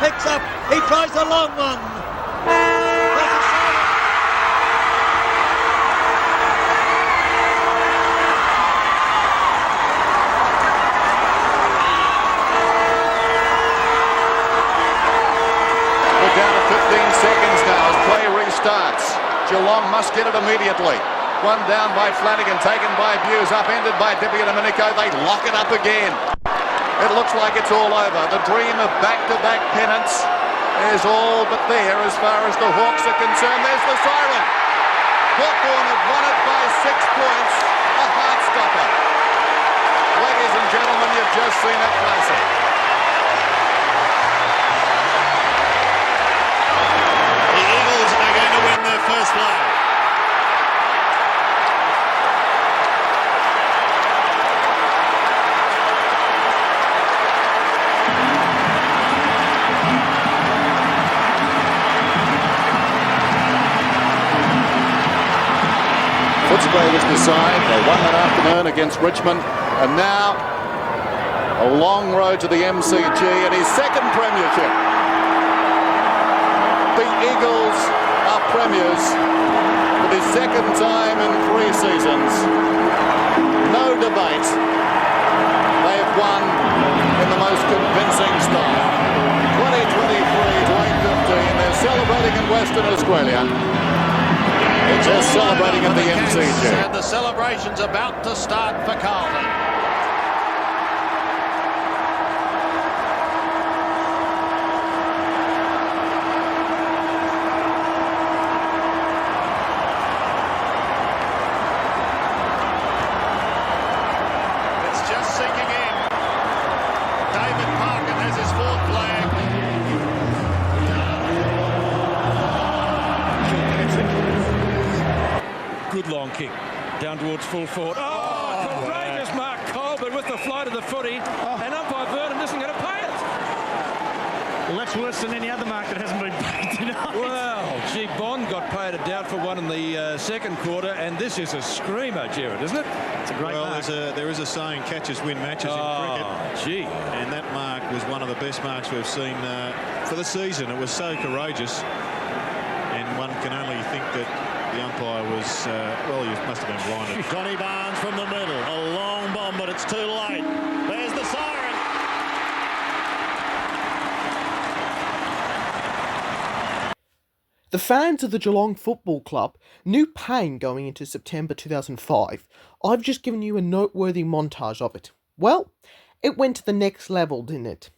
picks up. He tries a long one. We're down to 15 seconds now as play restarts. Geelong must get it immediately. One down by Flanagan, taken by Buse, upended by Dippy and Domenico. They lock it up again. It looks like it's all over. The dream of back-to-back pennants is all but there as far as the Hawks are concerned. There's the siren. Hawthorn have won it by 6 points. A heart-stopper. Ladies and gentlemen, you've just seen a classic. The Eagles are going to win their first play. Footscray was the side. They won that afternoon against Richmond. And now a long road to the MCG and his second premiership. The Eagles are premiers for the second time in 3 seasons. No debate. They have won in the most convincing style. 2023 to 8:15. They're celebrating in Western Australia. They're celebrating at the MCG. And the celebration's about to start for Carlton. It's just sinking in. David Parkin has his 4th flag. Good long kick down towards full forward. Oh, courageous Mark Colbert with the flight of the footy. And umpire Verdon isn't going to pay it. Well, that's worse than any other mark that hasn't been paid tonight. Well, gee, Bond got paid a doubtful one in the second quarter, and this is a screamer, Gerard, isn't it? It's a great mark. There is a saying, catches win matches in cricket. Gee. And that mark was one of the best marks we've seen for the season. It was so courageous. And one can only think that the umpire was, well, he must have been blinded. Johnny Barnes from the middle. A long bomb, but it's too late. There's the siren. The fans of the Geelong Football Club knew pain going into September 2005. I've just given you a noteworthy montage of it. Well, it went to the next level, didn't it?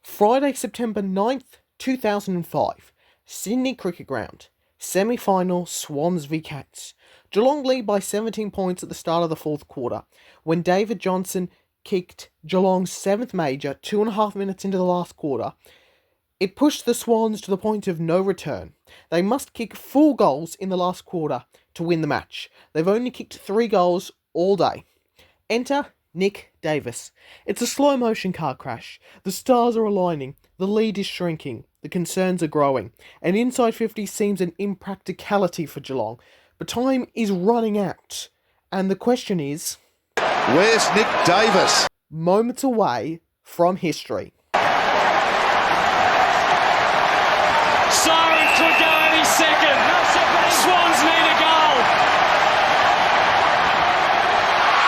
Friday, September 9th, 2005. Sydney Cricket Ground. Semi-final, Swans v Cats. Geelong lead by 17 points at the start of the 4th quarter, when David Johnson kicked Geelong's 7th major 2.5 minutes into the last quarter. It pushed the Swans to the point of no return. They must kick 4 goals in the last quarter to win the match. They've only kicked 3 goals all day. Enter Nick Davis. It's a slow-motion car crash. The stars are aligning. The lead is shrinking. The concerns are growing. And inside 50 seems an impracticality for Geelong. But time is running out. And the question is... Where's Nick Davis? Moments away from history. Sirens could go any second. Swans need a goal.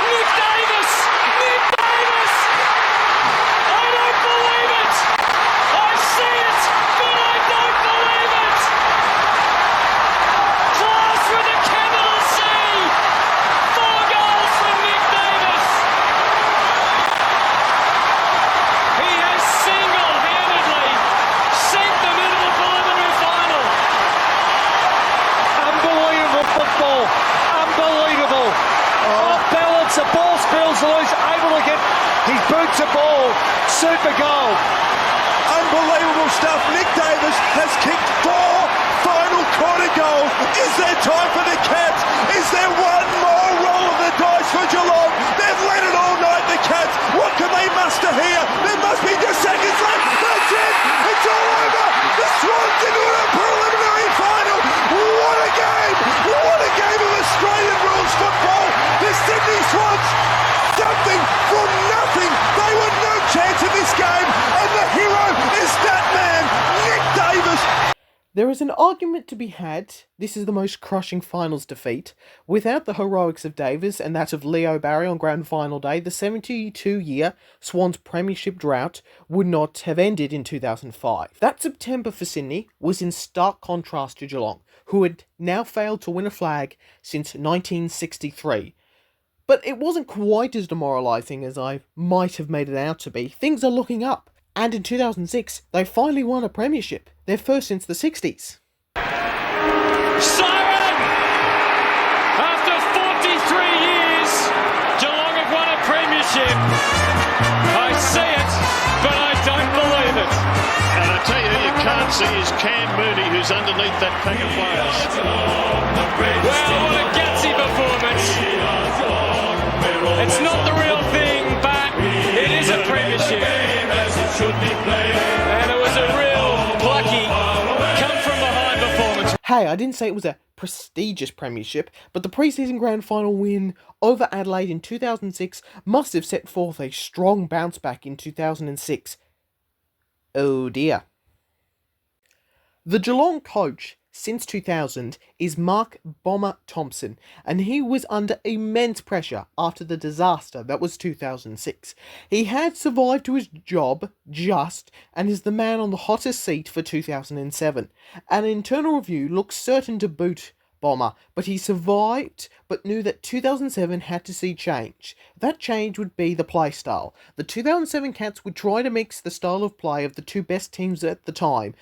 Nick Davis! Nick Davis! I don't believe it! I see it, but I don't believe it! Class with a capital C! 4 goals from Nick Davis! He has single-handedly sent them into the preliminary final. Unbelievable football. Unbelievable. Off balance, the ball spills loose, able to get his boots a ball. Super goal. Unbelievable stuff. Nick Davis has kicked 4 final quarter goals. Is there time for the Cats? Is there one more roll of the dice for Geelong? They've led it all night, the Cats. What can they muster here? There must be just seconds left. That's it. It's all over. The Swans into a preliminary final. What a game. What a game of Australian rules football. The Sydney Swans, something from nothing. They were no chance in this game. And the hero is that man, There is an argument to be had, this is the most crushing finals defeat. Without the heroics of Davis and that of Leo Barry on grand final day, the 72-year Swans Premiership drought would not have ended in 2005. That September for Sydney was in stark contrast to Geelong, who had now failed to win a flag since 1963. But it wasn't quite as demoralising as I might have made it out to be. Things are looking up. And in 2006, they finally won a premiership, their first since the 60s. Siren! After 43 years, Geelong have won a premiership. I see it, but I don't believe it. And I tell you who you can't see is Cam Mooney, who's underneath that pack of players. Wow, what a gutsy performance. It's not the real thing, but it is a premiership. And it was a real plucky, come-from-behind performance. Hey, I didn't say it was a prestigious premiership, but the pre-season grand final win over Adelaide in 2006 must have set forth a strong bounce back in 2006. Oh dear. The Geelong coach since 2000 is Mark Bomber Thompson, and he was under immense pressure after the disaster that was 2006. He had survived to his job just, and is the man on the hottest seat for 2007. An internal review looks certain to boot Bomber, but he survived, but knew that 2007 had to see change. That change would be the play style. The 2007 Cats would try to mix the style of play of the two best teams at the time.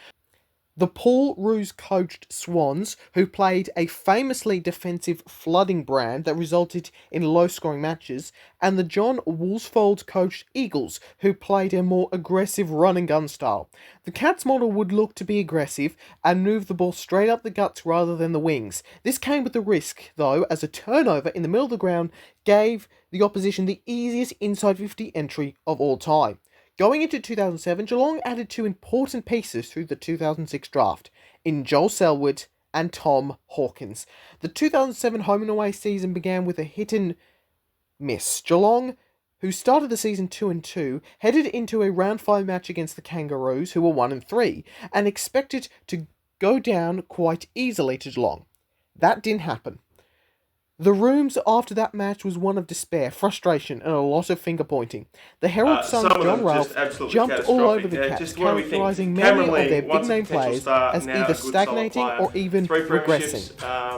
The Paul Roos-coached Swans, who played a famously defensive flooding brand that resulted in low-scoring matches, and the John Woolsfold-coached Eagles, who played a more aggressive run-and-gun style. The Cats model would look to be aggressive and move the ball straight up the guts rather than the wings. This came with the risk, though, as a turnover in the middle of the ground gave the opposition the easiest inside 50 entry of all time. Going into 2007, Geelong added two important pieces through the 2006 draft, in Joel Selwood and Tom Hawkins. The 2007 home and away season began with a hit and miss. Geelong, who started the season 2-2, headed into a round 5 match against the Kangaroos, who were 1-3, and expected to go down quite easily to Geelong. That didn't happen. The rooms after that match was one of despair, frustration, and a lot of finger-pointing. The Herald Sun John Ralph jumped all over the Cats, characterising many of their big-name players as either stagnating or even regressing.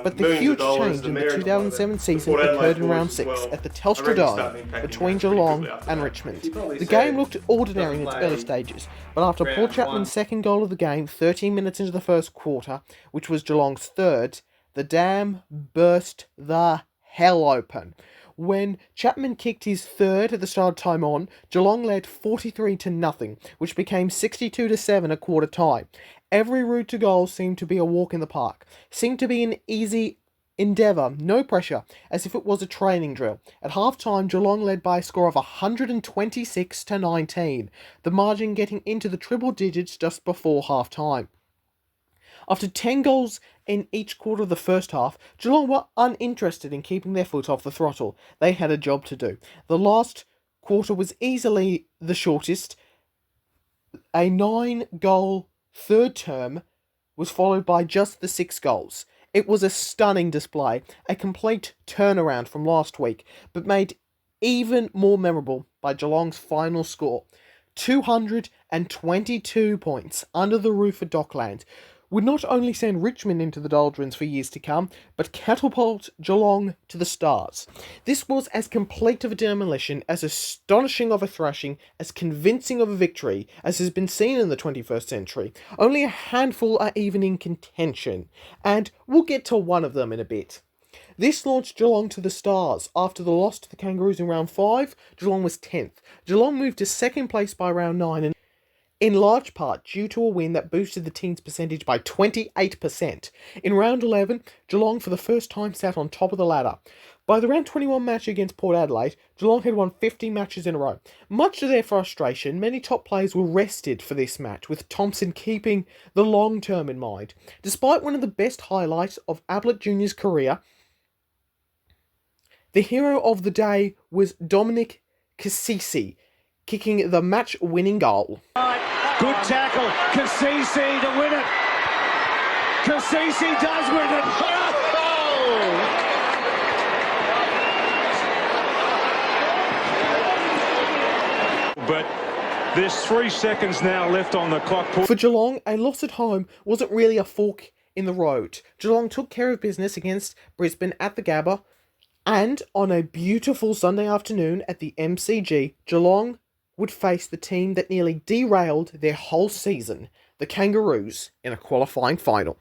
But the huge change in the 2007 season occurred in round 6 at the Telstra Dome between Geelong and Richmond. The game looked ordinary in its early stages, but after Paul Chapman's second goal of the game 13 minutes into the first quarter, which was Geelong's third, the dam burst the hell open. When Chapman kicked his third at the start of time on, Geelong led 43-0, which became 62-7 at quarter time. Every route to goal seemed to be a walk in the park. Seemed to be an easy endeavour, no pressure, as if it was a training drill. At half-time, Geelong led by a score of 126-19, the margin getting into the triple digits just before half-time. After 10 goals in each quarter of the first half, Geelong were uninterested in keeping their foot off the throttle. They had a job to do. The last quarter was easily the shortest. A 9-goal third term was followed by just the 6 goals. It was a stunning display, a complete turnaround from last week, but made even more memorable by Geelong's final score. 222 points under the roof at Docklands would not only send Richmond into the doldrums for years to come, but catapult Geelong to the stars. This was as complete of a demolition, as astonishing of a thrashing, as convincing of a victory as has been seen in the 21st century. Only a handful are even in contention, and we'll get to one of them in a bit. This launched Geelong to the stars. After the loss to the Kangaroos in round 5, Geelong was 10th. Geelong moved to second place by round 9, and in large part due to a win that boosted the team's percentage by 28%. In round 11, Geelong for the first time sat on top of the ladder. By the round 21 match against Port Adelaide, Geelong had won 50 matches in a row. Much to their frustration, many top players were rested for this match, with Thompson keeping the long term in mind. Despite one of the best highlights of Ablett Jr.'s career, the hero of the day was Dominic Cassisi, kicking the match-winning goal. Good tackle, Cassisi to win it. Kasisi does win it. But there's 3 seconds now left on the clock. For Geelong, a loss at home wasn't really a fork in the road. Geelong took care of business against Brisbane at the Gabba, and on a beautiful Sunday afternoon at the MCG, Geelong would face the team that nearly derailed their whole season, the Kangaroos, in a qualifying final.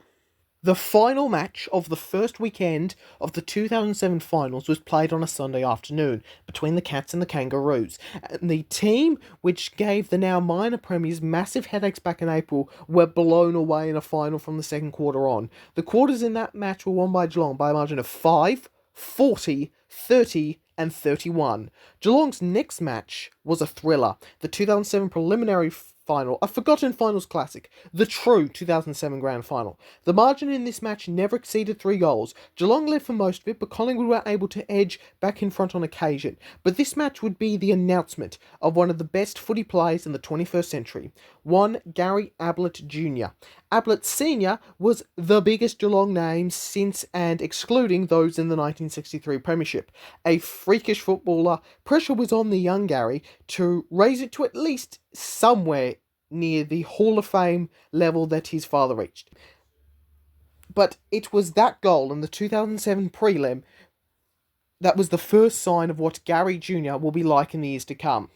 The final match of the first weekend of the 2007 finals was played on a Sunday afternoon between the Cats and the Kangaroos, and the team which gave the now minor premiers massive headaches back in April were blown away in a final from the second quarter on. The quarters in that match were won by Geelong by a margin of 5, 40, 30 and 31. Geelong's next match was a thriller, the 2007 preliminary final, a forgotten finals classic, the true 2007 grand final. The margin in this match never exceeded 3 goals. Geelong led for most of it, but Collingwood were able to edge back in front on occasion. But this match would be the announcement of one of the best footy players in the 21st century, one Gary Ablett Jr. Ablett Sr. was the biggest Geelong name since and excluding those in the 1963 Premiership. A freakish footballer, pressure was on the young Gary to raise it to at least somewhere near the Hall of Fame level that his father reached. But it was that goal in the 2007 prelim that was the first sign of what Gary Jr. will be like in the years to come.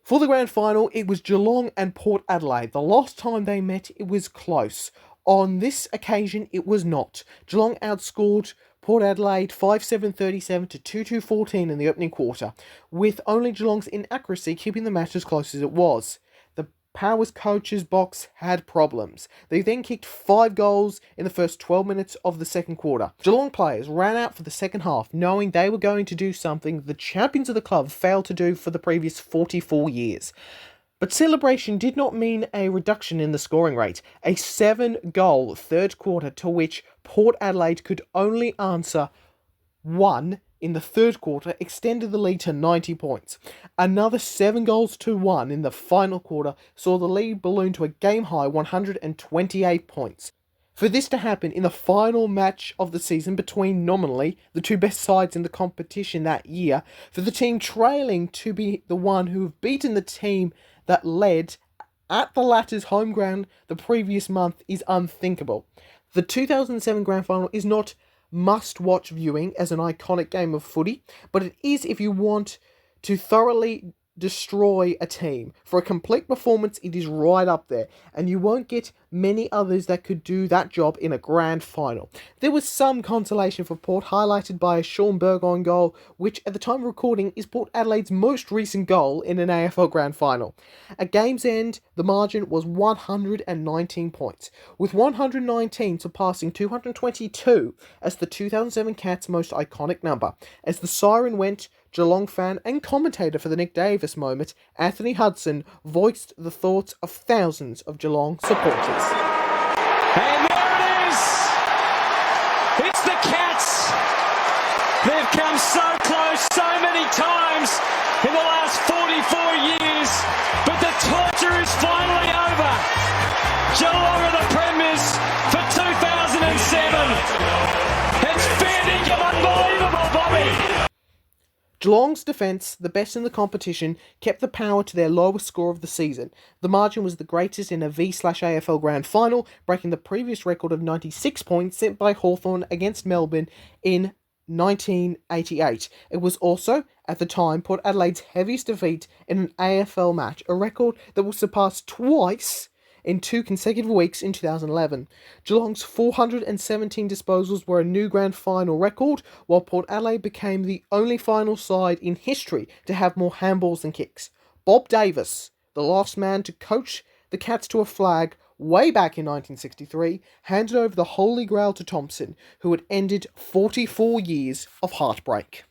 For the grand final, it was Geelong and Port Adelaide. The last time they met, it was close. On this occasion, it was not. Geelong outscored Port Adelaide 5-7-37 to 2-2-14 in the opening quarter, with only Geelong's inaccuracy keeping the match as close as it was. The Powers coach's box had problems. They then kicked 5 goals in the first 12 minutes of the second quarter. Geelong players ran out for the second half, knowing they were going to do something the champions of the club failed to do for the previous 44 years. But celebration did not mean a reduction in the scoring rate. A 7-goal third quarter to which Port Adelaide could only answer 1 in the third quarter extended the lead to 90 points. Another 7 goals to 1 in the final quarter saw the lead balloon to a game-high 128 points. For this to happen in the final match of the season between nominally the two best sides in the competition that year, for the team trailing to be the one who have beaten the team that led at the latter's home ground the previous month is unthinkable. The 2007 grand final is not must-watch viewing as an iconic game of footy, but it is if you want to thoroughly destroy a team. For a complete performance, it is right up there, and you won't get many others that could do that job in a grand final. There was some consolation for Port, highlighted by a Sean Burgoyne goal, which at the time of recording is Port Adelaide's most recent goal in an AFL grand final. At game's end, the margin was 119 points, with 119 surpassing 222 as the 2007 Cats' most iconic number. As the siren went, Geelong fan and commentator for the Nick Davis moment, Anthony Hudson, voiced the thoughts of thousands of Geelong supporters. And there it is! It's the Cats! They've come so close so many times in the last 44 years, but the torture is finally over. Geelong are the premiers for 2007. It's fair dinkum unbelievable, Bobby! Geelong's defence, the best in the competition, kept the power to their lowest score of the season. The margin was the greatest in a V/AFL grand final, breaking the previous record of 96 points set by Hawthorn against Melbourne in 1988. It was also, at the time, Port Adelaide's heaviest defeat in an AFL match, a record that was surpassed twice in 2 consecutive weeks in 2011. Geelong's 417 disposals were a new grand final record, while Port Adelaide became the only final side in history to have more handballs than kicks. Bob Davis, the last man to coach the Cats to a flag way back in 1963, handed over the Holy Grail to Thompson, who had ended 44 years of heartbreak.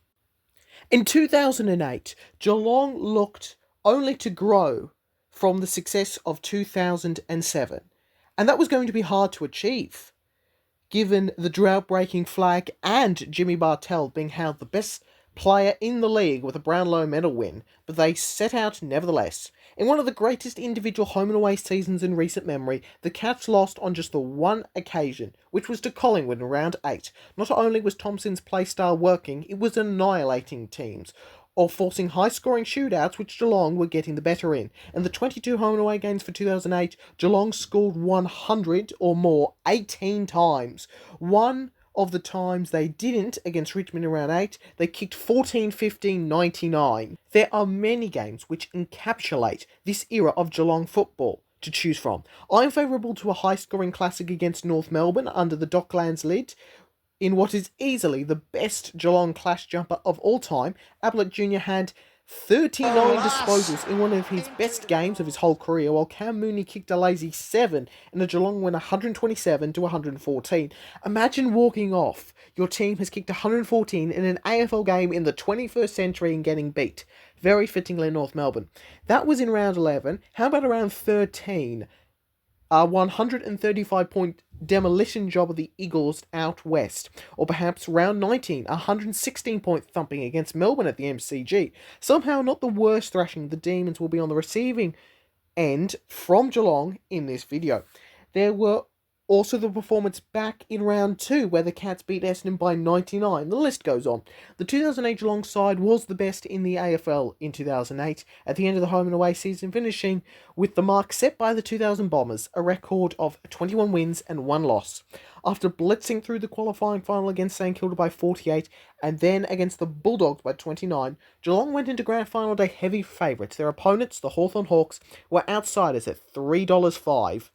In 2008, Geelong looked only to grow from the success of 2007. And that was going to be hard to achieve, given the drought-breaking flag and Jimmy Bartell being hailed the best player in the league with a Brownlow medal win, but they set out nevertheless. In one of the greatest individual home and away seasons in recent memory, the Cats lost on just the one occasion, which was to Collingwood in round 8. Not only was Thompson's play style working, it was annihilating teams, or forcing high-scoring shootouts which Geelong were getting the better in. In the 22 home and away games for 2008, Geelong scored 100 or more 18 times. One of the times they didn't against Richmond in round 8, they kicked 14, 15, 99. There are many games which encapsulate this era of Geelong football to choose from. I'm favourable to a high-scoring classic against North Melbourne under the Docklands lid, in what is easily the best Geelong clash jumper of all time. Ablett Jr. had 39 disposals in one of his best games of his whole career, while Cam Mooney kicked a lazy 7 and the Geelong went 127 to 114. Imagine walking off. Your team has kicked 114 in an AFL game in the 21st century and getting beat. Very fittingly North Melbourne. That was in round 11. How about around 13? A 135-point demolition job of the Eagles out west. Or perhaps round 19, a 116-point thumping against Melbourne at the MCG. Somehow not the worst thrashing. The Demons will be on the receiving end from Geelong in this video. There were also the performance back in round 2, where the Cats beat Essendon by 99. The list goes on. The 2008 Geelong side was the best in the AFL in 2008, at the end of the home and away season, finishing with the mark set by the 2000 Bombers, a record of 21 wins and 1 loss. After blitzing through the qualifying final against St Kilda by 48, and then against the Bulldogs by 29, Geelong went into grand final day heavy favourites. Their opponents, the Hawthorn Hawks, were outsiders at $3.05.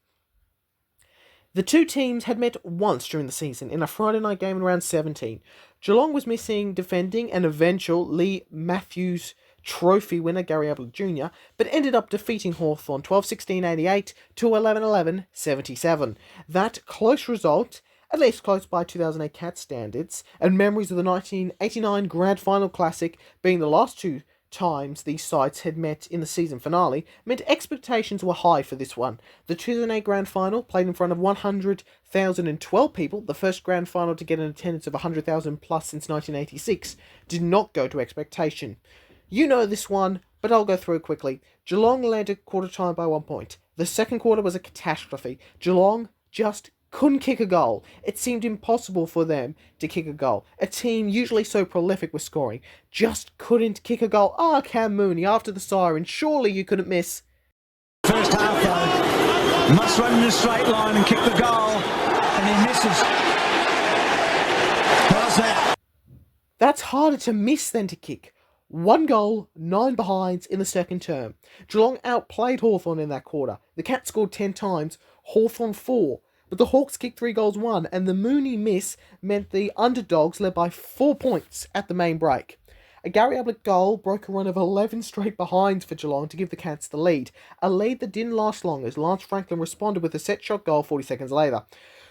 The two teams had met once during the season in a Friday night game in round 17. Geelong was missing defending and eventual Lee Matthews Trophy winner Gary Ablett Jr., but ended up defeating Hawthorn 12-16-88 to 11-11-77. That close result, at least close by 2008 Cats standards, and memories of the 1989 Grand Final Classic being the last two times these sides had met in the season finale, meant expectations were high for this one. The 2008 Grand Final, played in front of 100,012 people, the first Grand Final to get an attendance of 100,000 plus since 1986, did not go to expectation. You know this one, but I'll go through it quickly. Geelong led at quarter time by 1 point. The second quarter was a catastrophe. Geelong just couldn't kick a goal. It seemed impossible for them to kick a goal. A team usually so prolific with scoring just couldn't kick a goal. Cam Mooney, after the siren, surely you couldn't miss. First half though, must run in a straight line and kick the goal, and he misses. How's that? That's harder to miss than to kick. 1 goal, 9 behinds in the second term. Geelong outplayed Hawthorn in that quarter. The Cats scored 10 times, Hawthorn 4. But the Hawks kicked 3 goals, 1, and the Mooney miss meant the underdogs led by 4 points at the main break. A Gary Ablett goal broke a run of 11 straight behinds for Geelong to give the Cats the lead. A lead that didn't last long as Lance Franklin responded with a set shot goal 40 seconds later.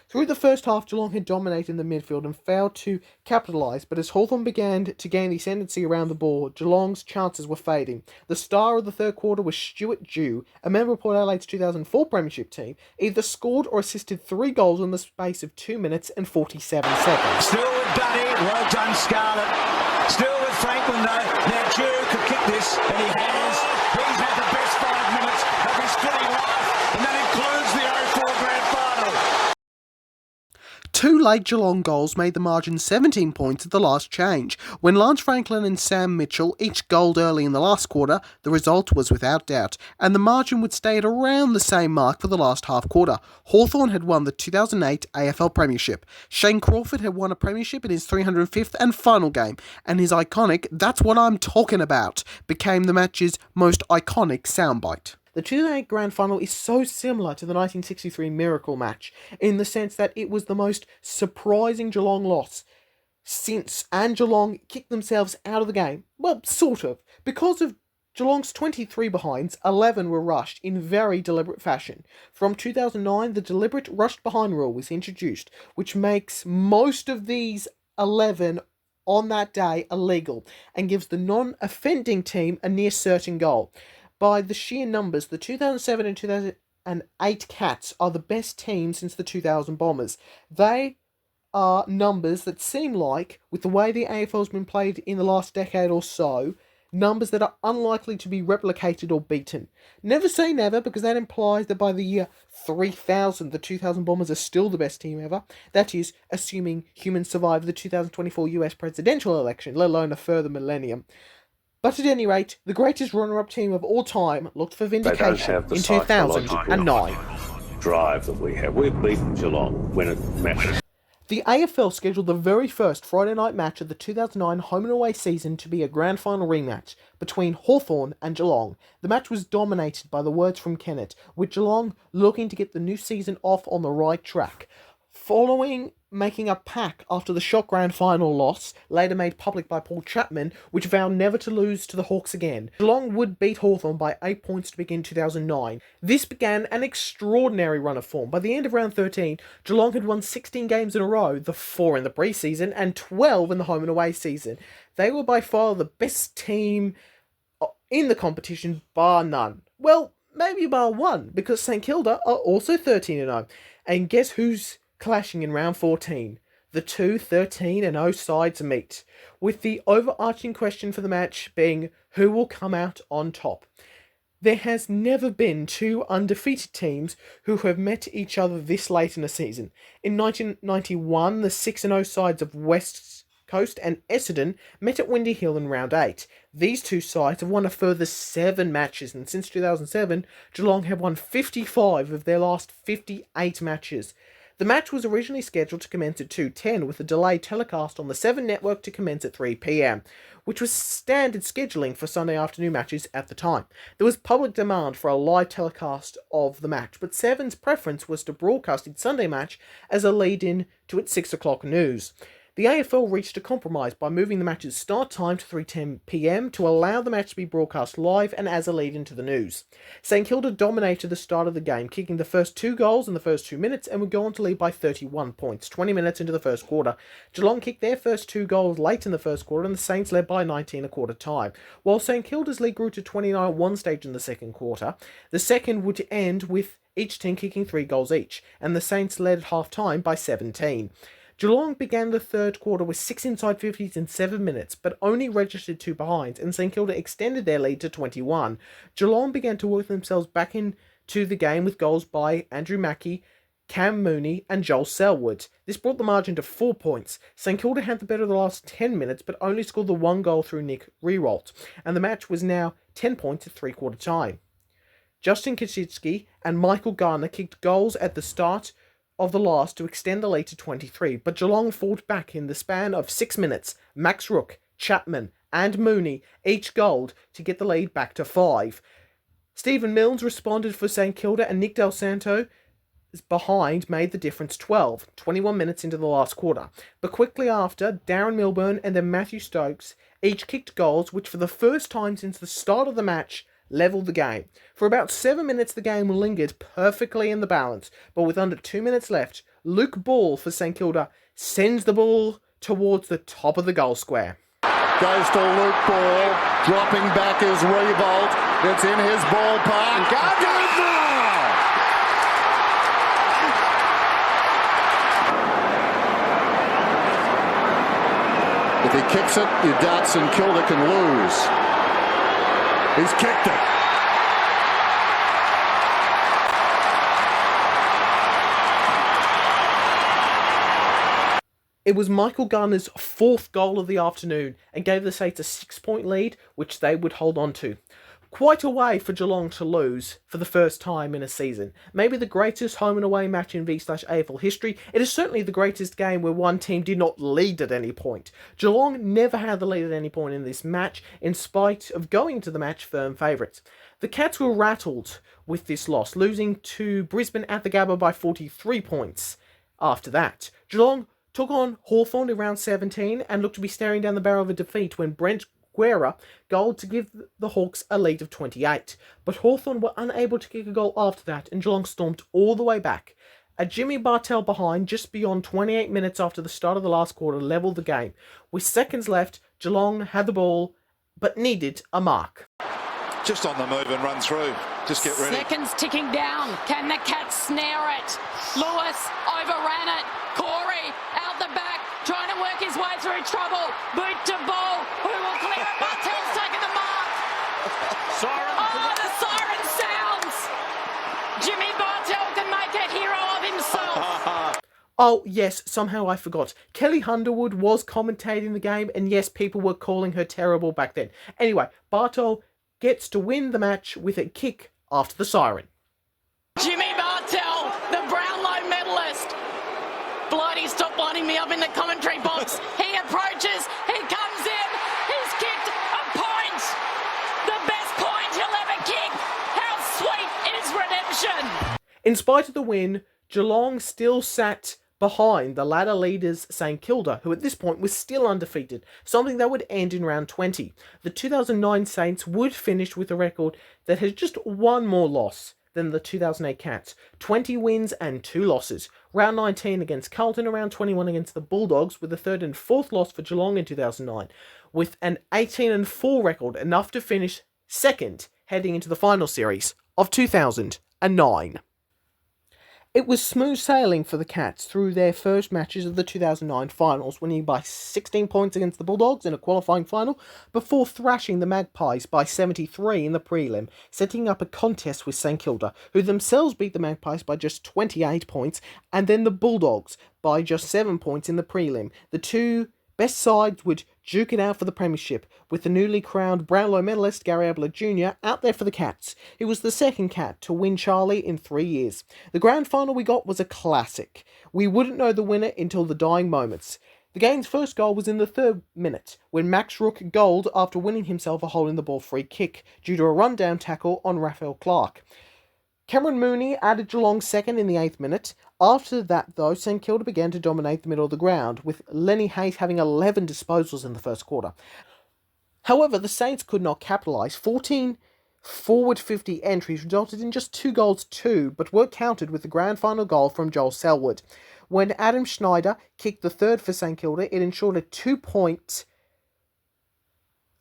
Through the first half, Geelong had dominated in the midfield and failed to capitalise, but as Hawthorn began to gain the ascendancy around the ball, Geelong's chances were fading. The star of the third quarter was Stuart Dew, a member of Port Adelaide's 2004 Premiership team, either scored or assisted 3 goals in the space of 2 minutes and 47 seconds. Still with Duddy, well done Scarlett. Still with Franklin though. Now Dew could kick this, and he has. He's had the best 5 minutes of his footy life, and that includes the 04 Grand Final. 2 late Geelong goals made the margin 17 points at the last change. When Lance Franklin and Sam Mitchell each goaled early in the last quarter, the result was without doubt, and the margin would stay at around the same mark for the last half quarter. Hawthorn had won the 2008 AFL Premiership. Shane Crawford had won a Premiership in his 305th and final game, and his iconic "That's what I'm talking about" became the match's most iconic soundbite. The 2008 Grand Final is so similar to the 1963 Miracle match, in the sense that it was the most surprising Geelong loss since, and Geelong kicked themselves out of the game. Well, sort of. Because of Geelong's 23 behinds, 11 were rushed in very deliberate fashion. From 2009, the deliberate rushed behind rule was introduced, which makes most of these 11 on that day illegal, and gives the non-offending team a near certain goal. By the sheer numbers, the 2007 and 2008 Cats are the best team since the 2000 Bombers. They are numbers that seem like, with the way the AFL has been played in the last decade or so, numbers that are unlikely to be replicated or beaten. Never say never, because that implies that by the year 3000, the 2000 Bombers are still the best team ever. That is, assuming humans survive the 2024 US presidential election, let alone a further millennium. But at any rate, the greatest runner-up team of all time looked for vindication in 2009. Drive that we have. We've beaten Geelong when it matters. The AFL scheduled the very first Friday night match of the 2009 home and away season to be a grand final rematch between Hawthorn and Geelong. The match was dominated by the words from Kennett, with Geelong looking to get the new season off on the right track. Following making a pact after the shock grand final loss, later made public by Paul Chapman, which vowed never to lose to the Hawks again, Geelong would beat Hawthorn by 8 points to begin 2009. This began an extraordinary run of form. By the end of round 13, Geelong had won 16 games in a row, the 4 in the pre-season and 12 in the home and away season. They were by far the best team in the competition, bar none. Well, maybe bar one, because St Kilda are also 13-0. And guess who's clashing in round 14? The two 13-0 sides meet, with the overarching question for the match being who will come out on top. There has never been two undefeated teams who have met each other this late in a season. In 1991, the 6-0 sides of West Coast and Essendon met at Windy Hill in round 8. These two sides have won a further 7 matches, and since 2007, Geelong have won 55 of their last 58 matches. The match was originally scheduled to commence at 2:10, with a delayed telecast on the 7 network to commence at 3 p.m, which was standard scheduling for Sunday afternoon matches at the time. There was public demand for a live telecast of the match, but 7's preference was to broadcast its Sunday match as a lead-in to its 6 o'clock news. The AFL reached a compromise by moving the match's start time to 3:10 p.m. to allow the match to be broadcast live and as a lead-in to the news. St Kilda dominated the start of the game, kicking the first 2 goals in the first 2 minutes, and would go on to lead by 31 points, 20 minutes into the first quarter. Geelong kicked their first 2 goals late in the first quarter, and the Saints led by 19 at quarter time. While St Kilda's lead grew to 29 at one stage in the second quarter, the second would end with each team kicking 3 goals each, and the Saints led at half-time by 17. Geelong began the third quarter with 6 inside 50s in 7 minutes, but only registered 2 behinds, and St Kilda extended their lead to 21. Geelong began to work themselves back into the game with goals by Andrew Mackie, Cam Mooney and Joel Selwood. This brought the margin to 4 points. St Kilda had the better of the last 10 minutes, but only scored the 1 goal through Nick Rewalt, and the match was now 10 points at three-quarter time. Justin Koschitzky and Michael Garner kicked goals at the start of the last to extend the lead to 23, but Geelong fought back in the span of 6 minutes. Max Rook, Chapman and Mooney each goaled to get the lead back to 5. Stephen Milnes responded for St Kilda, and Nick Del Santo behind made the difference 21 minutes into the last quarter. But quickly after, Darren Milburn and then Matthew Stokes each kicked goals, which for the first time since the start of the match levelled the game. For about 7 minutes the game lingered perfectly in the balance, but with under 2 minutes left, Luke Ball for St Kilda sends the ball towards the top of the goal square. Goes to Luke Ball, dropping back is Rewalt. It's in his ballpark. Gardner now! If he kicks it, you doubt St Kilda can lose. He's kicked it. It was Michael Garner's 4th goal of the afternoon and gave the Saints a 6-point lead, which they would hold on to. Quite a way for Geelong to lose for the first time in a season. Maybe the greatest home and away match in V/AFL history. It is certainly the greatest game where one team did not lead at any point. Geelong never had the lead at any point in this match, in spite of going into the match firm favourites. The Cats were rattled with this loss, losing to Brisbane at the Gabba by 43 points. After that, Geelong took on Hawthorn in round 17 and looked to be staring down the barrel of a defeat when Brent Guerra goal to give the Hawks a lead of 28. But Hawthorn were unable to kick a goal after that, and Geelong stormed all the way back. A Jimmy Bartell behind just beyond 28 minutes after the start of the last quarter levelled the game. With seconds left, Geelong had the ball, but needed a mark. Just on the move and run through. Just get ready. Seconds ticking down. Can the Cats snare it? Lewis overran it. Corey out the back, trying to work his way through trouble. Boot to ball. Who will clear it? Bartell's taken the mark. Jimmy Bartell can make a hero of himself. Oh, yes, somehow I forgot. Kelly Underwood was commentating the game, and yes, people were calling her terrible back then. Anyway, Bartell gets to win the match with a kick after the siren. Jimmy Bartell, the Brownlow medalist. Blighty, stop lining me up in the commentary box. He approaches, he comes in, he's kicked a point. The best point he'll ever kick. How sweet is redemption? In spite of the win, Geelong still sat behind the ladder leaders St Kilda, who at this point was still undefeated, something that would end in round 20. The 2009 Saints would finish with a record that has just one more loss than the 2008 Cats. 20 wins and 2 losses. Round 19 against Carlton, and round 21 against the Bulldogs, with the third and fourth loss for Geelong in 2009, with an 18-4 record, enough to finish second heading into the final series of 2009. It was smooth sailing for the Cats through their first matches of the 2009 finals, winning by 16 points against the Bulldogs in a qualifying final, before thrashing the Magpies by 73 in the prelim, setting up a contest with St Kilda, who themselves beat the Magpies by just 28 points, and then the Bulldogs by just 7 points in the prelim. The two best sides would duke it out for the Premiership, with the newly crowned Brownlow medalist Gary Ablett Jr. out there for the Cats. He was the second Cat to win Charlie in 3 years. The grand final we got was a classic. We wouldn't know the winner until the dying moments. The game's first goal was in the 3rd minute, when Max Rook goaled after winning himself a hole-in-the-ball free kick, due to a run-down tackle on Raphael Clark. Cameron Mooney added Geelong's second in the 8th minute. After that, though, St Kilda began to dominate the middle of the ground, with Lenny Hayes having 11 disposals in the first quarter. However, the Saints could not capitalise. 14 forward 50 entries resulted in just 2 goals too, but were countered with the grand final goal from Joel Selwood. When Adam Schneider kicked the third for St Kilda, it ensured a 2-point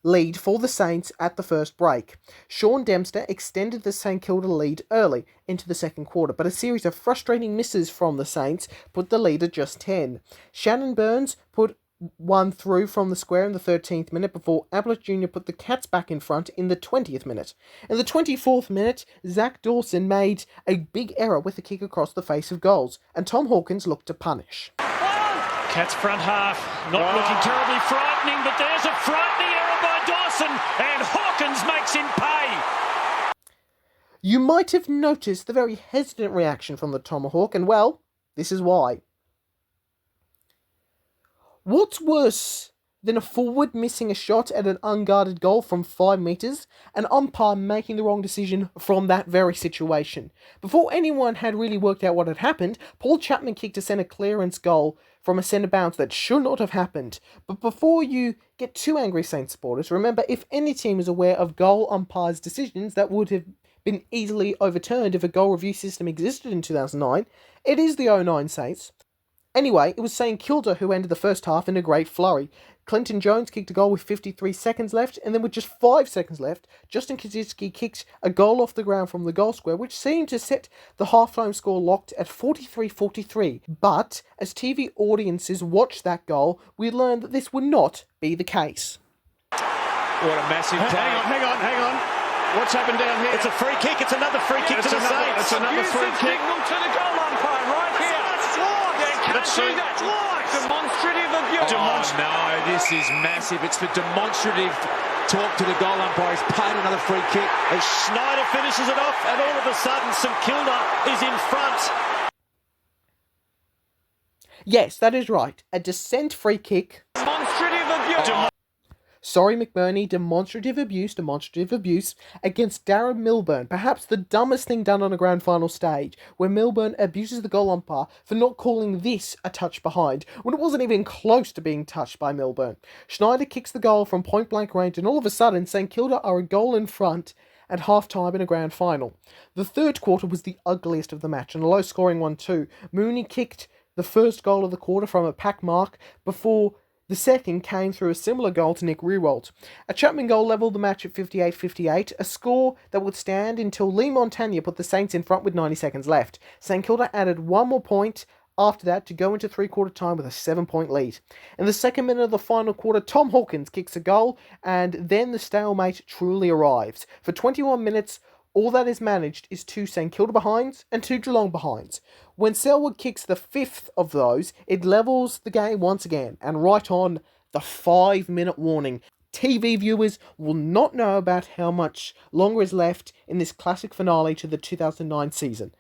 lead for the Saints at the first break. Sean Dempster extended the St Kilda lead early into the second quarter, but a series of frustrating misses from the Saints put the lead at just 10. Shannon Burns put one through from the square in the 13th minute before Ablett Jr. put the Cats back in front in the 20th minute. In the 24th minute, Zach Dawson made a big error with a kick across the face of goals, and Tom Hawkins looked to punish. Cats front half, not looking terribly frightening, but there's a frightening error by Dawson, and Hawkins makes him pay. You might have noticed the very hesitant reaction from the Tomahawk, and well, this is why. What's worse than a forward missing a shot at an unguarded goal from 5 metres, an umpire making the wrong decision from that very situation? Before anyone had really worked out what had happened, Paul Chapman kicked a centre clearance goal from a centre bounce that should not have happened. But before you get too angry, Saints supporters, remember, if any team is aware of goal umpires' decisions that would have been easily overturned if a goal review system existed in 2009, it is the 09 Saints. Anyway, it was St Kilda who ended the first half in a great flurry. Clinton Jones kicked a goal with 53 seconds left, and then with just 5 seconds left, Justin Kaczynski kicked a goal off the ground from the goal square, which seemed to set the half-time score locked at 43-43. But, as TV audiences watched that goal, we learned that this would not be the case. What a massive play. Hang on. What's happened down here? It's a free kick. It's another free kick to the Saints. It's another free kick. To the goal umpire right here. Let's see. Demonstrative abuse. No, this is massive. It's the demonstrative talk to the goal umpire. He's paid another free kick. As Schneider finishes it off, and all of a sudden St Kilda is in front. Yes, that is right. A dissent free kick. Demonstrative abuse. Sorry, McBurney, demonstrative abuse against Darren Milburn. Perhaps the dumbest thing done on a grand final stage, where Milburn abuses the goal umpire for not calling this a touch behind, when it wasn't even close to being touched by Milburn. Schneider kicks the goal from point-blank range, and all of a sudden, St Kilda are a goal in front at half-time in a grand final. The third quarter was the ugliest of the match, and a low-scoring one too. Mooney kicked the first goal of the quarter from a pack mark before the second came through a similar goal to Nick Riewoldt. A Chapman goal levelled the match at 58-58, a score that would stand until Lee Montagna put the Saints in front with 90 seconds left. St Kilda added one more point after that to go into three-quarter time with a 7-point lead. In the second minute of the final quarter, Tom Hawkins kicks a goal, and then the stalemate truly arrives. For 21 minutes, All that is managed is 2 St Kilda behinds and 2 Geelong behinds. When Selwood kicks the 5th of those, it levels the game once again, and right on the 5-minute warning. TV viewers will not know about how much longer is left in this classic finale to the 2009 season.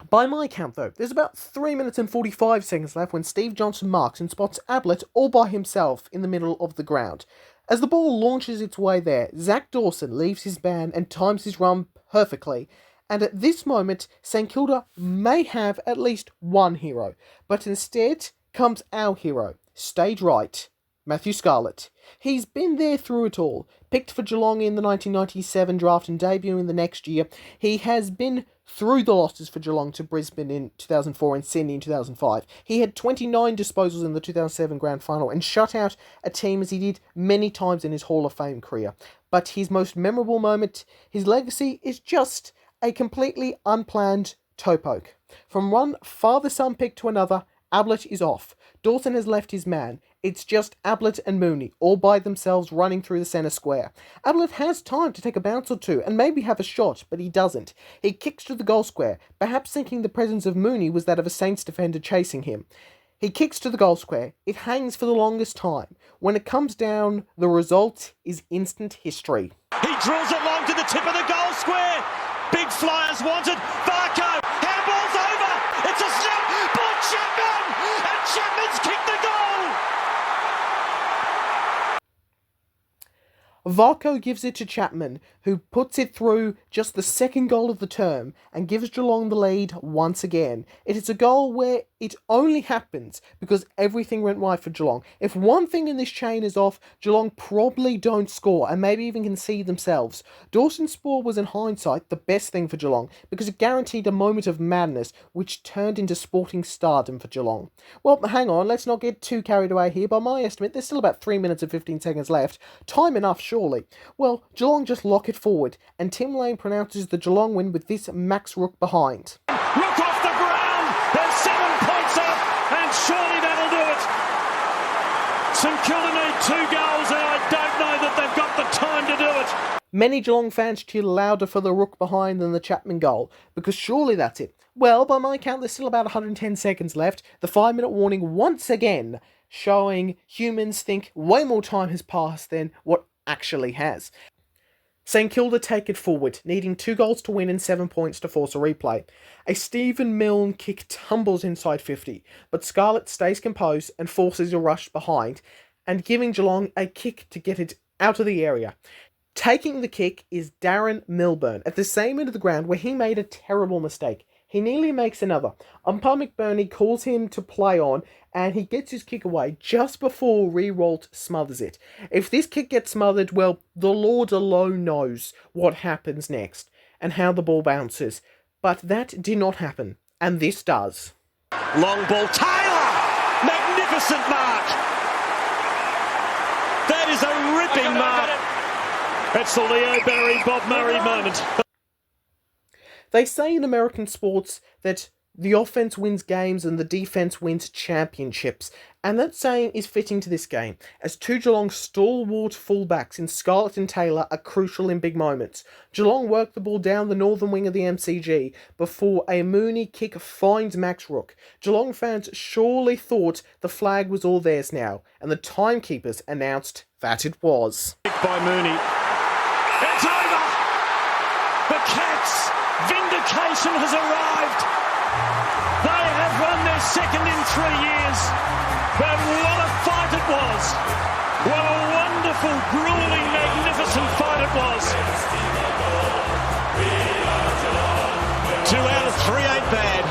By my count though, there's about 3 minutes and 45 seconds left when Steve Johnson marks and spots Ablett all by himself in the middle of the ground. As the ball launches its way there, Zach Dawson leaves his man and times his run perfectly, and at this moment, St Kilda may have at least one hero, but instead comes our hero, stage right, Matthew Scarlett. He's been there through it all. Picked for Geelong in the 1997 draft and debuting the next year, he has been through the losses for Geelong to Brisbane in 2004 and Sydney in 2005. He had 29 disposals in the 2007 Grand Final and shut out a team as he did many times in his Hall of Fame career. But his most memorable moment, his legacy, is just a completely unplanned toe poke. From one father-son pick to another, Ablett is off. Dawson has left his man. It's just Ablett and Mooney, all by themselves running through the centre square. Ablett has time to take a bounce or two and maybe have a shot, but he doesn't. He kicks to the goal square, perhaps thinking the presence of Mooney was that of a Saints defender chasing him. He kicks to the goal square. It hangs for the longest time. When it comes down, the result is instant history. He drills it long to the tip of the goal square. Big flyers wanted. Varco, handball's over. It's a snap. Ball Chapman, and Chapman's kicked the goal. Varco gives it to Chapman, who puts it through just the second goal of the term and gives Geelong the lead once again. It is a goal where it only happens because everything went right for Geelong. If one thing in this chain is off, Geelong probably don't score and maybe even concede themselves. Dawson's score was in hindsight the best thing for Geelong because it guaranteed a moment of madness which turned into sporting stardom for Geelong. Well, hang on, let's not get too carried away here. By my estimate, there's still about 3 minutes and 15 seconds left. Time enough, surely. Well, Geelong just lock it forward, and Tim Lane pronounces the Geelong win with this Max Rook behind. Rook off the ground, there's 7 points up, and surely that'll do it. St Kilda need 2 goals, and I don't know that they've got the time to do it. Many Geelong fans cheer louder for the Rook behind than the Chapman goal, because surely that's it. Well, by my count, there's still about 110 seconds left. The 5-minute warning once again, showing humans think way more time has passed than what actually has. St Kilda take it forward, needing 2 goals to win and 7 points to force a replay. A Stephen Milne kick tumbles inside 50, but Scarlett stays composed and forces a rush behind, and giving Geelong a kick to get it out of the area. Taking the kick is Darren Milburn, at the same end of the ground where he made a terrible mistake. He nearly makes another. Umpire McBurney calls him to play on, and he gets his kick away just before Rewalt smothers it. If this kick gets smothered, well, the Lord alone knows what happens next, and how the ball bounces. But that did not happen, and this does. Long ball, Taylor! Magnificent mark! That is a ripping mark. It's the Leo Barry, Bob Murray moment. They say in American sports that the offense wins games and the defense wins championships, and that saying is fitting to this game, as 2 Geelong stalwart fullbacks in Scarlett and Taylor are crucial in big moments. Geelong work the ball down the northern wing of the MCG before a Mooney kick finds Max Rook. Geelong fans surely thought the flag was all theirs now, and the timekeepers announced that it was. By Mooney. It's over! The Cats! Vindication has arrived. They have won their second in 3 years. But what a fight it was. What a wonderful, grueling, magnificent fight it was. 2 out of 3 ain't bad.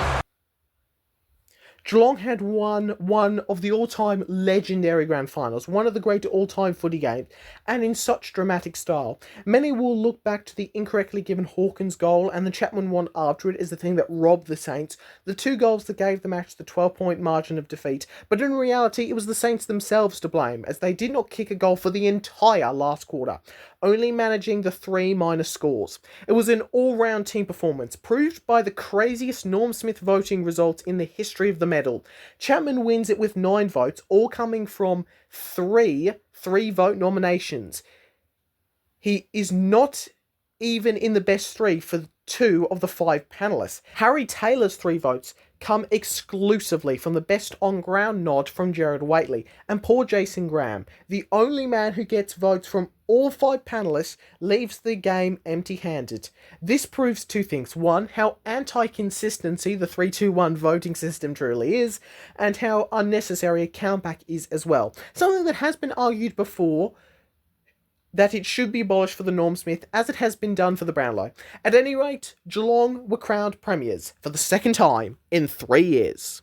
Geelong had won one of the all-time legendary grand finals, one of the great all-time footy games, and in such dramatic style. Many will look back to the incorrectly given Hawkins goal and the Chapman one after it as the thing that robbed the Saints, the 2 goals that gave the match the 12-point margin of defeat, but in reality it was the Saints themselves to blame, as they did not kick a goal for the entire last quarter, only managing the 3 minor scores. It was an all-round team performance, proved by the craziest Norm Smith voting result in the history of the medal. Chapman wins it with 9 votes, all coming from 3 vote nominations. He is not even in the best 3 for 2 of the 5 panellists. Harry Taylor's 3 votes come exclusively from the best on-ground nod from Gerard Whateley, and poor Jason Graham, the only man who gets votes from all 5 panellists, leaves the game empty-handed. This proves 2 things. 1, how anti-consistency the 3-2-1 voting system truly is, and how unnecessary a countback is as well. Something that has been argued before, that it should be abolished for the Norm Smith, as it has been done for the Brownlow. At any rate, Geelong were crowned premiers for the second time in 3 years.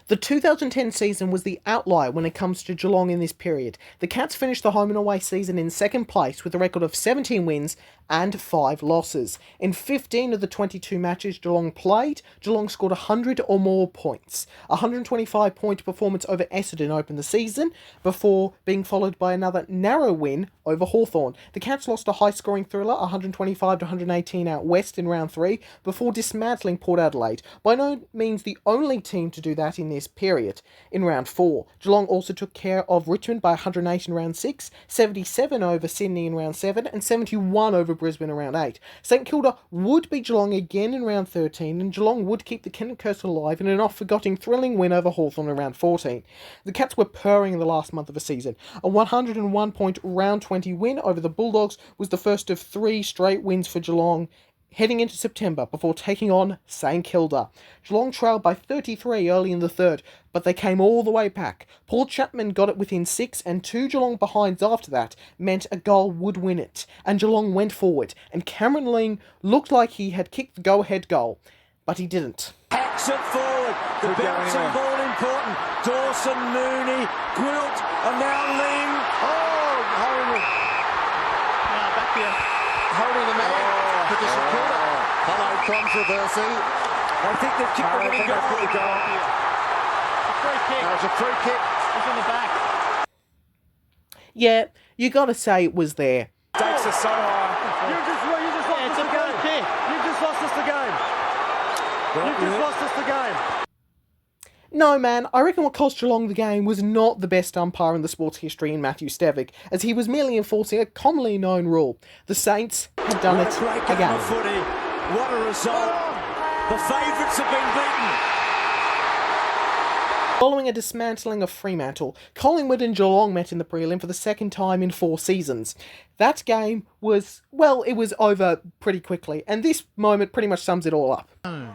The 2010 season was the outlier when it comes to Geelong in this period. The Cats finished the home and away season in second place with a record of 17 wins and 5 losses. In 15 of the 22 matches Geelong played, Geelong scored 100 or more points. A 125-point performance over Essendon opened the season, before being followed by another narrow win over Hawthorn. The Cats lost a high-scoring thriller, 125-118 out west in round 3, before dismantling Port Adelaide. By no means the only team to do that in this period. In round 4, Geelong also took care of Richmond by 108 in round 6, 77 over Sydney in round 7, and 71 over Brisbane in round 8. St Kilda would beat Geelong again in round 13, and Geelong would keep the Kennett curse alive in an oft-forgotten thrilling win over Hawthorn in round 14. The Cats were purring in the last month of the season. A 101-point round 20 win over the Bulldogs was the first of 3 straight wins for Geelong heading into September before taking on St Kilda. Geelong trailed by 33 early in the third, but they came all the way back. Paul Chapman got it within 6, and 2 Geelong behinds after that meant a goal would win it, and Geelong went forward, and Cameron Ling looked like he had kicked the go-ahead goal, but he didn't. Hacks it forward, the bouncing ball important. Dawson, Mooney, Gwilt, and now Ling. Holding the man. Hello, controversy. I think they've kicked the winning goal. Free kick. There's a free kick. It's in the back. Yeah, you gotta say it was there. Stakes are so high. You just lost us the game. You just lost us the game. You just lost us the game. No, man, I reckon what cost Geelong the game was not the best umpire in the sports history in Matthew Stevic, as he was merely enforcing a commonly known rule. The Saints had done it again. What a result. The favourites have been beaten. Following a dismantling of Fremantle, Collingwood and Geelong met in the prelim for the second time in 4 seasons. That game was, well, it was over pretty quickly, and this moment pretty much sums it all up. And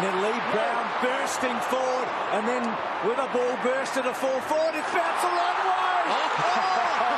then Lee Brown bursting forward, and then with a ball burst to fall forward, it bounced the wrong way!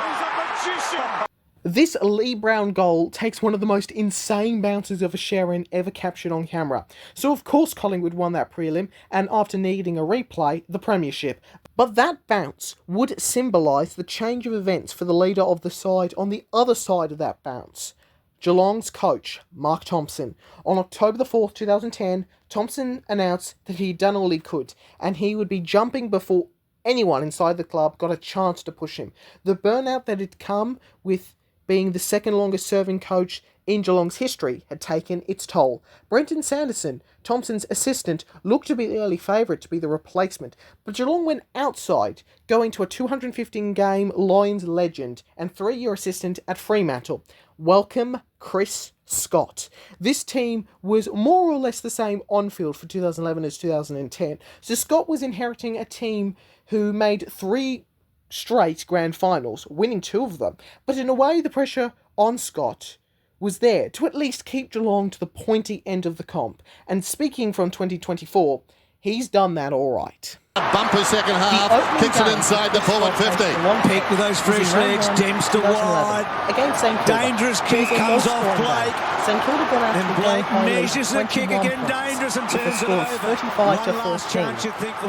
He's a magician! This Lee Brown goal takes one of the most insane bounces of a Sharon ever captured on camera. So of course Collingwood won that prelim, and after needing a replay, the Premiership. But that bounce would symbolise the change of events for the leader of the side on the other side of that bounce. Geelong's coach, Mark Thompson. On October the 4th, 2010, Thompson announced that he'd done all he could, and he would be jumping before anyone inside the club got a chance to push him. The burnout that had come with being the second longest serving coach in Geelong's history had taken its toll. Brenton Sanderson, Thompson's assistant, looked to be the early favourite to be the replacement, but Geelong went outside, going to a 215-game Lions legend and 3-year assistant at Fremantle. Welcome, Chris Scott. This team was more or less the same on-field for 2011 as 2010, so Scott was inheriting a team who made 3 straight grand finals, winning 2 of them, but in a way the pressure on Scott was there to at least keep Geelong to the pointy end of the comp, and speaking from 2024, he's done that alright. Bumper second half, kicks it inside the forward 50. One pick with those fresh legs, Dempster wide. Against St Kilda. Dangerous kick comes off Blake. St Kilda got out and Blake measures the kick again, dangerous and turns it over. 35 to 14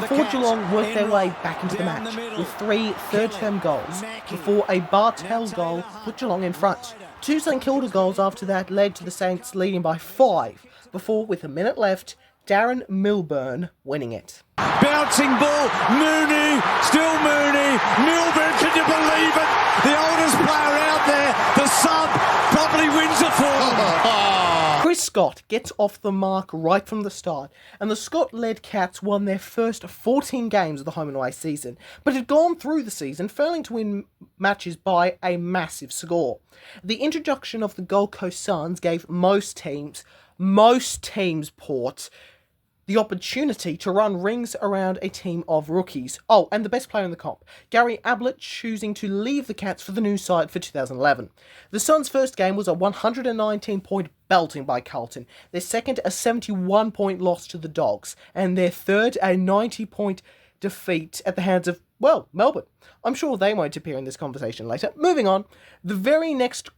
before Geelong worked their way back into the match with 3 third-term goals before a Bartel goal put Geelong in front. 2 St Kilda goals after that led to the Saints leading by 5 before, with a minute left, Darren Milburn winning it. Bouncing ball, Mooney, still Mooney, Milburn, can you believe it? The oldest player out there, the sub, probably wins it for him. Chris Chris Scott gets off the mark right from the start, and the Scott-led Cats won their first 14 games of the home and away season, but had gone through the season failing to win matches by a massive score. The introduction of the Gold Coast Suns gave most teams, Port, the opportunity to run rings around a team of rookies. Oh, and the best player in the comp, Gary Ablett, choosing to leave the Cats for the new side for 2011. The Suns' first game was a 119-point belting by Carlton, their second a 71-point loss to the Dogs, and their third a 90-point defeat at the hands of, well, Melbourne. I'm sure they won't appear in this conversation later. Moving on, the very next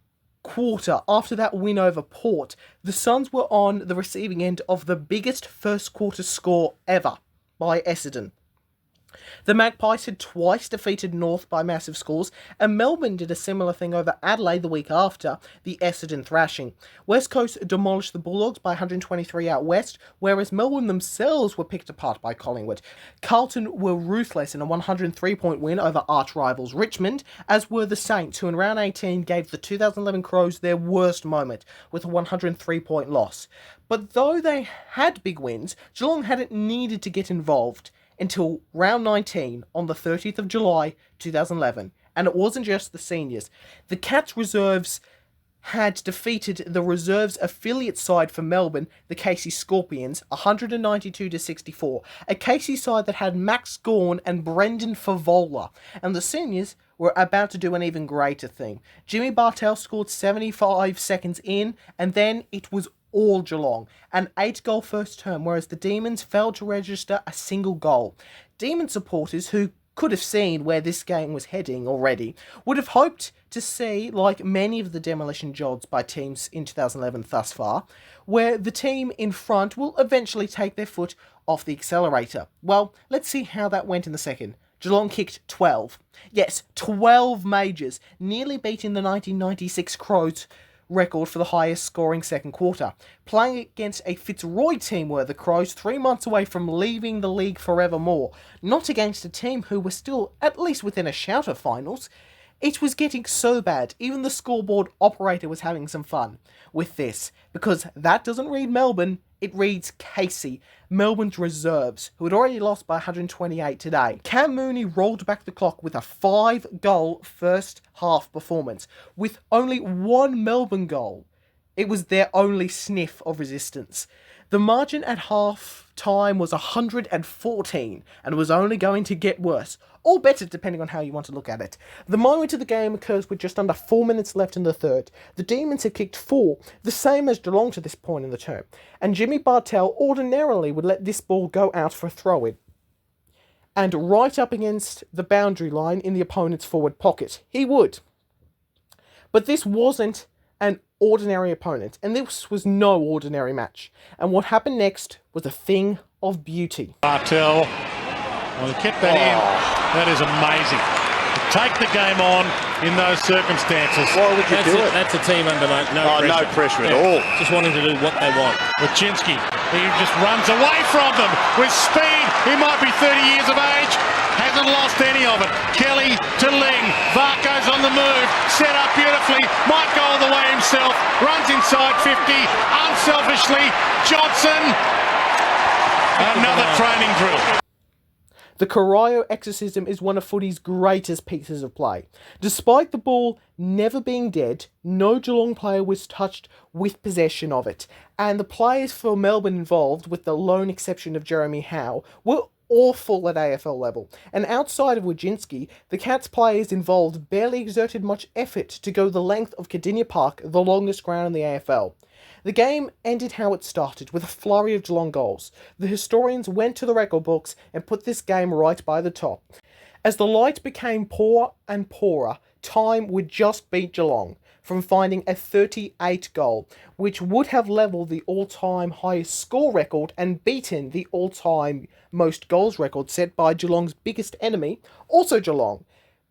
quarter after that win over Port, the Suns were on the receiving end of the biggest first quarter score ever by Essendon. The Magpies had twice defeated North by massive scores, and Melbourne did a similar thing over Adelaide the week after the Essendon thrashing. West Coast demolished the Bulldogs by 123 out west, whereas Melbourne themselves were picked apart by Collingwood. Carlton were ruthless in a 103-point win over arch-rivals Richmond, as were the Saints, who in round 18 gave the 2011 Crows their worst moment with a 103-point loss. But though they had big wins, Geelong hadn't needed to get involved until round 19 on the 30th of July 2011. And it wasn't just the seniors. The Cats reserves had defeated the reserves affiliate side for Melbourne, the Casey Scorpions, 192-64. A Casey side that had Max Gawn and Brendan Favola. And the seniors were about to do an even greater thing. Jimmy Bartell scored 75 seconds in, and then it was all Geelong, an 8-goal first term, whereas the Demons failed to register a single goal. Demon supporters, who could have seen where this game was heading already, would have hoped to see, like many of the demolition jobs by teams in 2011 thus far, where the team in front will eventually take their foot off the accelerator. Well, let's see how that went in the second. Geelong kicked 12. Yes, 12 majors, nearly beating the 1996 Crows record for the highest scoring second quarter. Playing against a Fitzroy team were the Crows 3 months away from leaving the league forevermore, not against a team who were still at least within a shout of finals. It was getting so bad, even the scoreboard operator was having some fun with this, because that doesn't read Melbourne, it reads Casey, Melbourne's reserves, who had already lost by 128 today. Cam Mooney rolled back the clock with a 5-goal first half performance, with only one Melbourne goal. It was their only sniff of resistance. The margin at half time was 114, and was only going to get worse, or better depending on how you want to look at it. The moment of the game occurs with just under 4 minutes left in the third. The Demons had kicked 4, the same as Geelong to this point in the term, and Jimmy Bartell ordinarily would let this ball go out for a throw-in, and right up against the boundary line in the opponent's forward pocket. He would. But this wasn't an ordinary opponent, and this was no ordinary match. And what happened next was a thing of beauty. Bartell, well, to get that in, that is amazing. To take the game on in those circumstances. Why would you do it? That's a team under no pressure. No pressure at all. Just wanting to do what they want. Wachinski, he just runs away from them with speed. He might be 30 years of age. Hasn't lost any of it. Kelly to Ling. Varco's on the move. Set up beautifully. Might go all the way himself. Runs inside 50. Unselfishly. Johnson. Another training drill. The Corio exorcism is one of footy's greatest pieces of play. Despite the ball never being dead, no Geelong player was touched with possession of it. And the players for Melbourne involved, with the lone exception of Jeremy Howe, were awful at AFL level. And outside of Wajinski, the Cats players involved barely exerted much effort to go the length of Cardinia Park, the longest ground in the AFL. The game ended how it started, with a flurry of Geelong goals. The historians went to the record books and put this game right by the top. As the light became poorer and poorer, time would just beat Geelong from finding a 38 goal, which would have levelled the all-time highest score record and beaten the all-time most goals record set by Geelong's biggest enemy, also Geelong,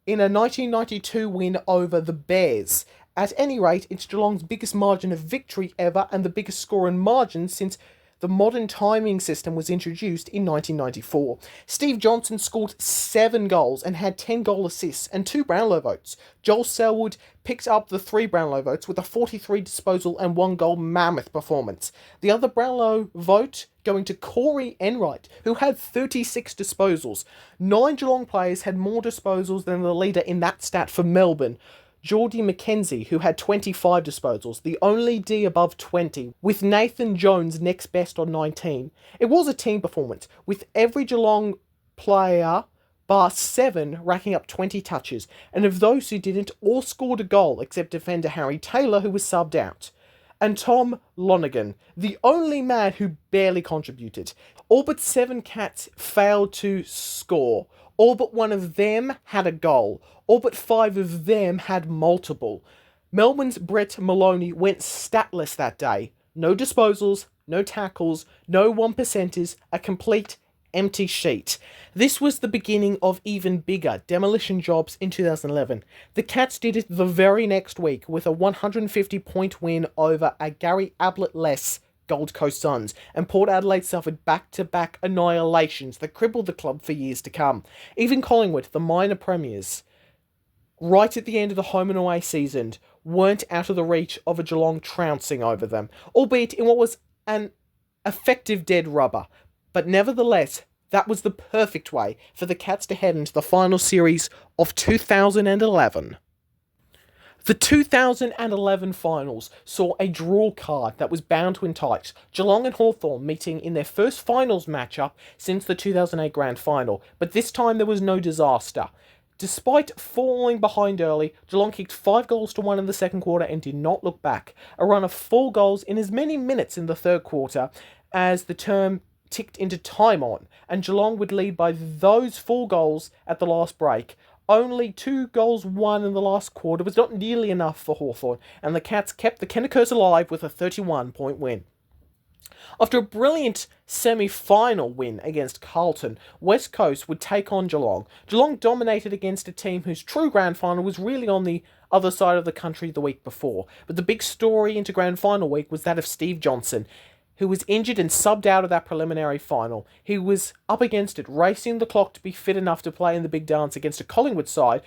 in a 1992 win over the Bears. At any rate, it's Geelong's biggest margin of victory ever and the biggest score in margin since The modern timing system was introduced in 1994. Steve Johnson scored 7 goals and had 10 goal assists and 2 Brownlow votes. Joel Selwood picked up the 3 Brownlow votes with a 43 disposal and 1 goal mammoth performance. The other Brownlow vote going to Corey Enright, who had 36 disposals. 9 Geelong players had more disposals than the leader in that stat for Melbourne, Geordie McKenzie, who had 25 disposals, the only D above 20, with Nathan Jones next best on 19. It was a team performance, with every Geelong player bar 7 racking up 20 touches, and of those who didn't, all scored a goal except defender Harry Taylor, who was subbed out. And Tom Lonergan, the only man who barely contributed. All but 7 Cats failed to score. All but 1 of them had a goal. All but 5 of them had multiple. Melbourne's Brett Maloney went statless that day. No disposals, no tackles, no 1%ers, a complete empty sheet. This was the beginning of even bigger demolition jobs in 2011. The Cats did it the very next week with a 150-point win over a Gary Ablett-less Gold Coast Suns, and Port Adelaide suffered back-to-back annihilations that crippled the club for years to come. Even Collingwood, the minor premiers, right at the end of the home and away season, weren't out of the reach of a Geelong trouncing over them, albeit in what was an effective dead rubber. But nevertheless, that was the perfect way for the Cats to head into the final series of 2011. The 2011 finals saw a draw card that was bound to entice Geelong and Hawthorn meeting in their first finals matchup since the 2008 Grand Final, but this time there was no disaster. Despite falling behind early, Geelong kicked 5 goals to 1 in the second quarter and did not look back. A run of 4 goals in as many minutes in the third quarter as the term ticked into time on, and Geelong would lead by those 4 goals at the last break. Only 2 goals won in the last quarter was not nearly enough for Hawthorn, and the Cats kept the Kennekers alive with a 31-point win. After a brilliant semi-final win against Carlton, West Coast would take on Geelong. Geelong dominated against a team whose true grand final was really on the other side of the country the week before, but the big story into grand final week was that of Steve Johnson, who was injured and subbed out of that preliminary final. He was up against it, racing the clock to be fit enough to play in the big dance against a Collingwood side,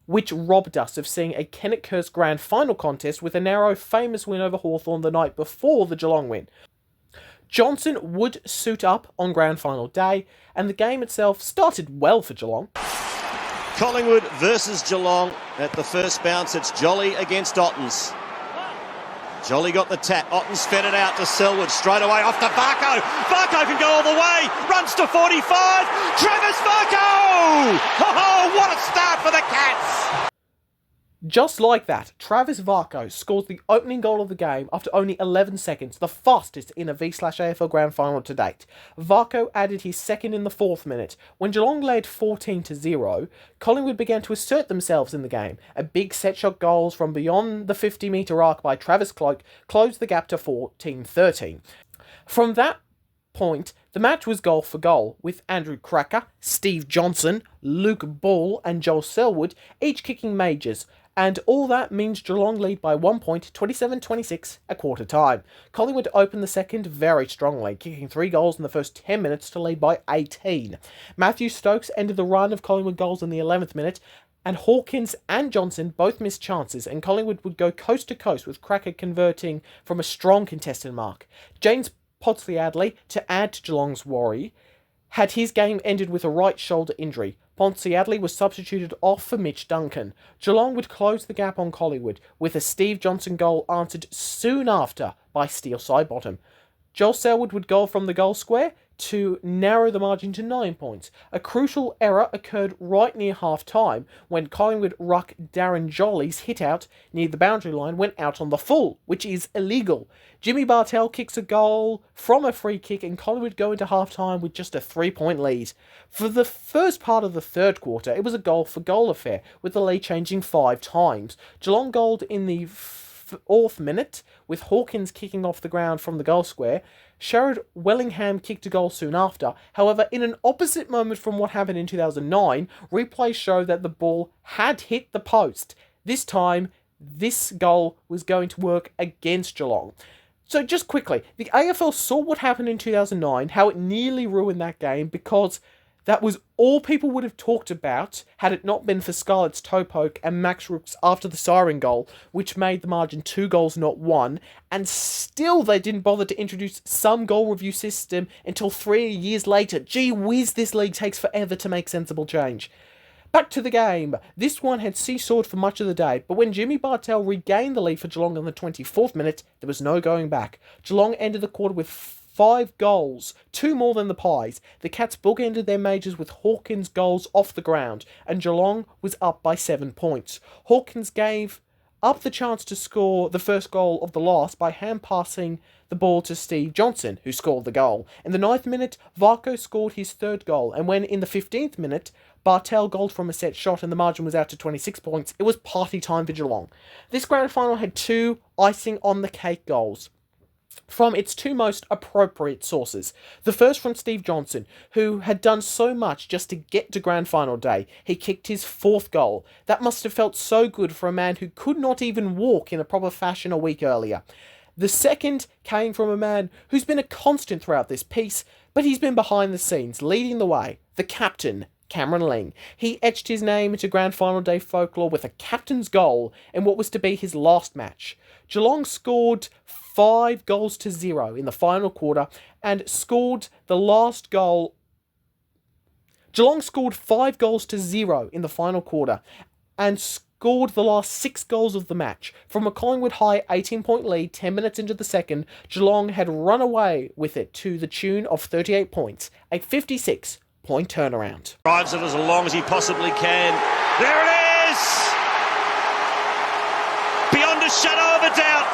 which robbed us of seeing a Kennett-Curse grand final contest with a narrow, famous win over Hawthorn the night before the Geelong win. Johnson would suit up on grand final day, and the game itself started well for Geelong. Collingwood versus Geelong. At the first bounce, it's Jolly against Ottens. Jolly got the tap. Ottens fed it out to Selwood. Straight away off to Varco. Varco can go all the way. Runs to 45. Travis Varco! Oh, what a start for the Cats! Just like that, Travis Varco scores the opening goal of the game after only 11 seconds, the fastest in a V/AFL Grand Final to date. Varco added his second in the 4th minute. When Geelong led 14-0, Collingwood began to assert themselves in the game. A big set-shot goals from beyond the 50-metre arc by Travis Cloke closed the gap to 14-13. From that point, the match was goal for goal, with Andrew Cracker, Steve Johnson, Luke Ball and Joel Selwood each kicking majors. And all that means Geelong lead by 1 point, 27-26 at quarter time. Collingwood opened the second very strongly, kicking 3 goals in the first 10 minutes to lead by 18. Matthew Stokes ended the run of Collingwood goals in the 11th minute, and Hawkins and Johnson both missed chances, and Collingwood would go coast to coast with Cracker converting from a strong contested mark. James Podsiadly, to add to Geelong's worry, had his game ended with a right shoulder injury. Podsiadly was substituted off for Mitch Duncan. Geelong would close the gap on Collingwood, with a Steve Johnson goal answered soon after by Steele Sidebottom. Joel Selwood would goal from the goal square to narrow the margin to 9 points. A crucial error occurred right near half-time when Collingwood ruck Darren Jolly's hit-out near the boundary line went out on the full, which is illegal. Jimmy Bartell kicks a goal from a free kick and Collingwood go into half-time with just a 3-point lead. For the first part of the third quarter, it was a goal-for-goal affair, with the lead changing 5 times. Geelong goaled in the 4th minute, with Hawkins kicking off the ground from the goal square. Sherrod Wellingham kicked a goal soon after. However, in an opposite moment from what happened in 2009, replays show that the ball had hit the post. This time, this goal was going to work against Geelong. So just quickly, the AFL saw what happened in 2009, how it nearly ruined that game, because that was all people would have talked about had it not been for Scarlett's toe poke and Max Rooks after the siren goal, which made the margin 2 goals, not 1, and still they didn't bother to introduce some goal review system until 3 years later. Gee whiz, this league takes forever to make sensible change. Back to the game. This one had seesawed for much of the day, but when Jimmy Bartel regained the lead for Geelong in the 24th minute, there was no going back. Geelong ended the quarter with 5 goals, 2 more than the Pies. The Cats bookended their majors with Hawkins' goals off the ground, and Geelong was up by 7 points. Hawkins gave up the chance to score the first goal of the loss by hand-passing the ball to Steve Johnson, who scored the goal. In the 9th minute, Varco scored his 3rd goal, and when in the 15th minute, Bartel goaled from a set shot and the margin was out to 26 points, it was party time for Geelong. This grand final had 2 icing-on-the-cake goals from its 2 most appropriate sources. The first from Steve Johnson, who had done so much just to get to grand final day. He kicked his 4th goal. That must have felt so good for a man who could not even walk in a proper fashion a week earlier. The second came from a man who's been a constant throughout this piece, but he's been behind the scenes, leading the way, the captain, Cameron Ling. He etched his name into grand final day folklore with a captain's goal in what was to be his last match. Geelong scored 5 goals to 0 in the final quarter and scored the last goal. Geelong scored 5 goals to 0 in the final quarter and scored the last 6 goals of the match. From a Collingwood high 18-point lead 10 minutes into the second, Geelong had run away with it to the tune of 38 points, a 56-point turnaround. Drives it as long as he possibly can. There it is! Beyond a shadow of a doubt,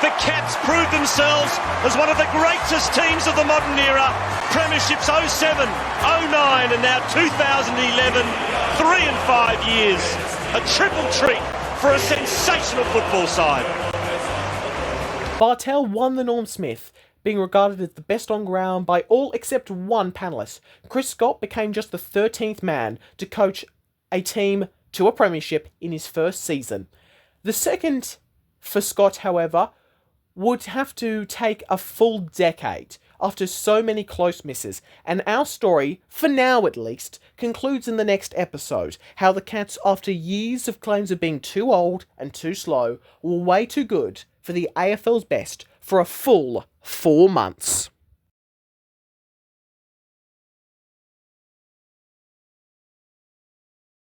the Cats proved themselves as one of the greatest teams of the modern era. Premierships 07, 09 and now 2011. 3 and 5 years. A triple treat for a sensational football side. Bartel won the Norm Smith, being regarded as the best on ground by all except one panellist. Chris Scott became just the 13th man to coach a team to a premiership in his first season. The second for Scott, however, would have to take a full decade after so many close misses, and our story, for now at least, concludes in the next episode, how the Cats, after years of claims of being too old and too slow, were way too good for the AFL's best for a full 4 months.